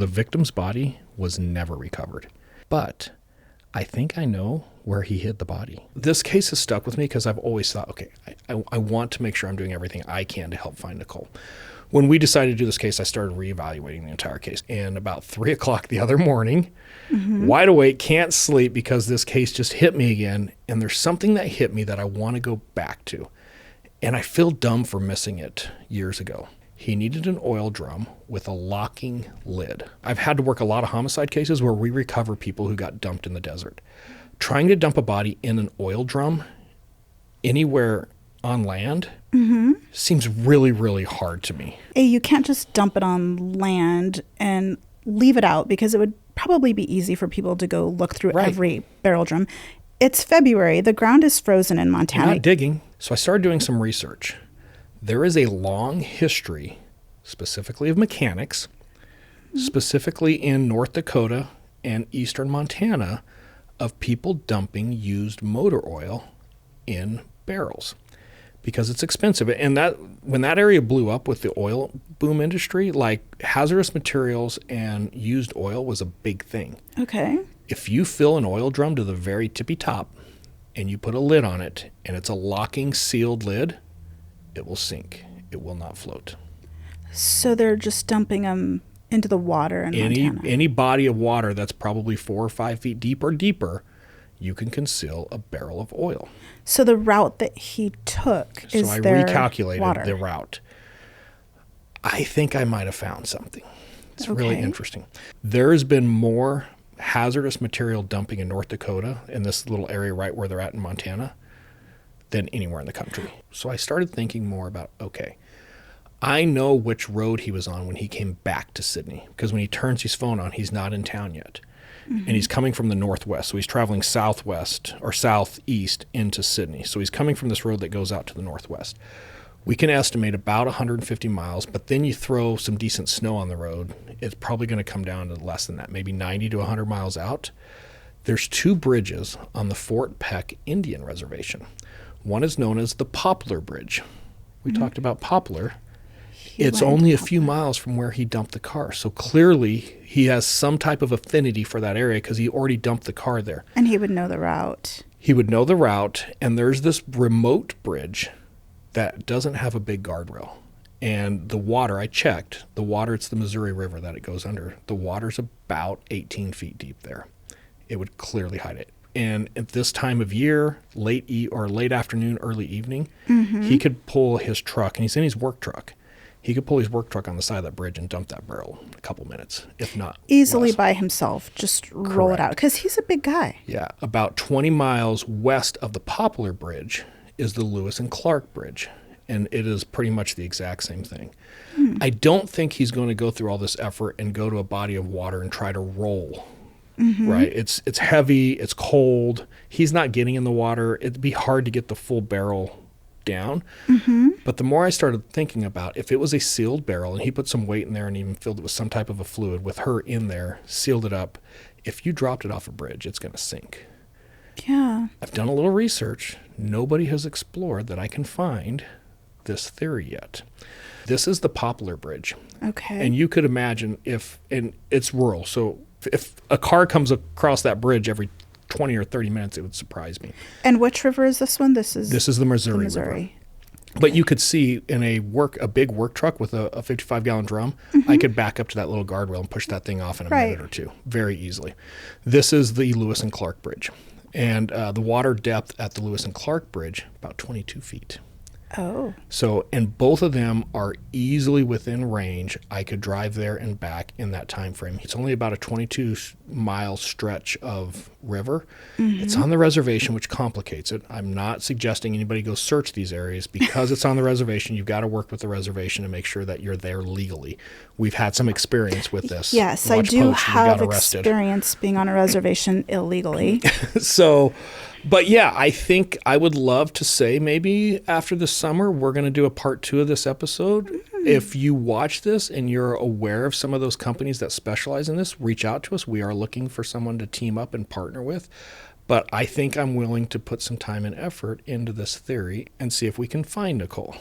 The victim's body was never recovered. But I think I know where he hid the body. This case has stuck with me because I've always thought, okay, I want to make sure I'm doing everything I can to help find Nicole. When we decided to do this case, I started reevaluating the entire case. And about 3 o'clock the other morning, wide awake, can't sleep because this case just hit me again. And there's something that hit me that I want to go back to. And I feel dumb for missing it years ago. He needed an oil drum with a locking lid. I've had to work a lot of homicide cases where we recover people who got dumped in the desert. Trying to dump a body in an oil drum anywhere on land seems really, really hard to me. You can't just dump it on land and leave it out because it would probably be easy for people to go look through every barrel drum. It's February. The ground is frozen in Montana. I'm not digging. So I started doing some research. There is a long history, specifically of mechanics, specifically in North Dakota and eastern Montana, of people dumping used motor oil in barrels because it's expensive. And that when that area blew up with the oil boom industry, like hazardous materials and used oil was a big thing. Okay. If you fill an oil drum to the very tippy top and you put a lid on it and it's a locking sealed lid, it will sink. It will not float. So they're just dumping them into the water in Montana. Any body of water that's probably 4 or 5 feet deep or deeper, you can conceal a barrel of oil. So the route that he took is So I their recalculated water. the route. I think I might have found something. It's really interesting. There has been more hazardous material dumping in North Dakota, in this little area right where they're at in Montana, than anywhere in the country. So I started thinking more about, okay, I know which road he was on when he came back to Sydney, because when he turns his phone on, he's not in town yet. And he's coming from the northwest. So he's traveling southwest or southeast into Sydney. So he's coming from this road that goes out to the northwest. We can estimate about 150 miles, but then you throw some decent snow on the road, it's probably going to come down to less than that, maybe 90 to 100 miles out. There's 2 bridges on the Fort Peck Indian Reservation. One is known as the Poplar Bridge. We talked about Poplar. It's only a few miles from where he dumped the car. So clearly he has some type of affinity for that area because he already dumped the car there. And he would know the route. He would know the route. And there's this remote bridge that doesn't have a big guardrail. And the water, I checked, the water, it's the Missouri River that it goes under. The water's about 18 feet deep there. It would clearly hide it. And at this time of year, late afternoon, early evening, he could pull his truck, and he's in his work truck. He could pull his work truck on the side of that bridge and dump that barrel in a couple minutes, if not Easily less. by himself, just roll it out, because he's a big guy. Yeah, about 20 miles west of the Poplar Bridge is the Lewis and Clark Bridge, and it is pretty much the exact same thing. I don't think he's going to go through all this effort and go to a body of water and try to roll. Right? It's heavy, it's cold. He's not getting in the water. It'd be hard to get the full barrel down. But the more I started thinking about, if it was a sealed barrel and he put some weight in there and even filled it with some type of a fluid with her in there, sealed it up, if you dropped it off a bridge, it's going to sink. Yeah. I've done a little research. Nobody has explored that I can find this theory yet. This is the Poplar Bridge. Okay. And you could imagine and it's rural, so if a car comes across that bridge every 20 or 30 minutes, it would surprise me. And which river is this one? This is the Missouri River. But you could see in a big work truck with a 55-gallon drum, I could back up to that little guardrail and push that thing off in a minute or two very easily. This is the Lewis and Clark Bridge. And the water depth at the Lewis and Clark Bridge, about 22 feet. Oh. So, and both of them are easily within range. I could drive there and back in that time frame. It's only about a 22-mile stretch of river. It's on the reservation, which complicates it. I'm not suggesting anybody go search these areas. Because it's on the reservation, you've got to work with the reservation to make sure that you're there legally. We've had some experience with this. Yes, I do have experience being on a reservation illegally. So, but yeah, I think I would love to say maybe after the summer, we're going to do a part 2 of this episode. If you watch this and you're aware of some of those companies that specialize in this, reach out to us. We are looking for someone to team up and partner with. But I think I'm willing to put some time and effort into this theory and see if we can find Nicole.